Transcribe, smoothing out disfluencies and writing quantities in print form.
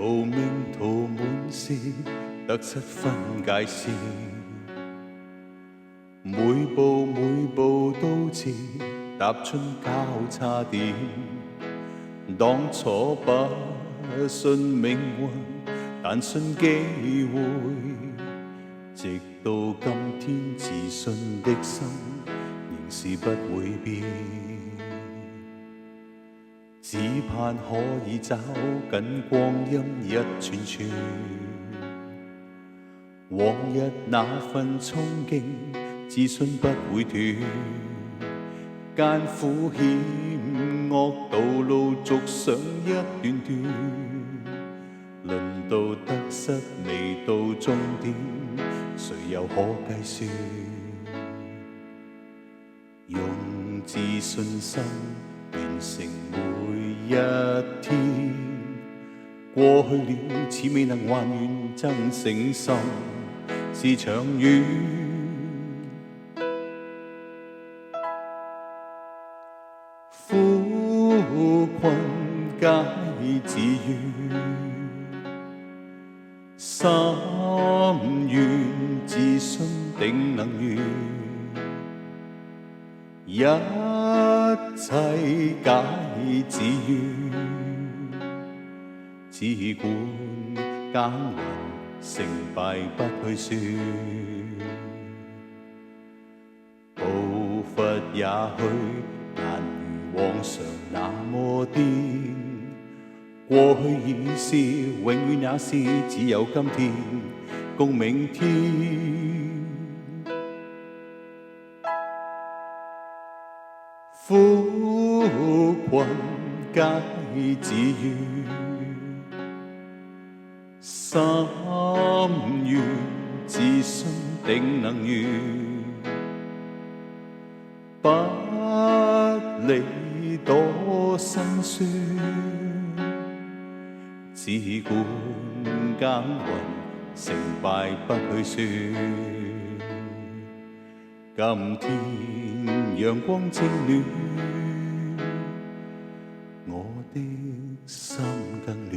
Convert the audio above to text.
逃命途滿是得失分界線，每步都似踏進交叉點。當初不信命運，但信機會，直到今天自信的心仍是不會變。只盼可以找緊光陰一寸寸，往日那份憧憬，自信不會斷。艱苦險惡道路續上一段段，論到得失未到終點，誰又可計算？用自信心完成每一天，過去了似未能還原，真誠心是長遠。苦困皆自願，心願自信定能圓。一切皆自願，只管耕耘，成敗不去算。步伐也許難如往常那麼顛，過去已是，永遠也是，只有今天共明天。苦困皆自願，心願自信定能圓。不理多辛酸，只管耕耘，成敗不去算。今天陽光正暖，我的心更暖。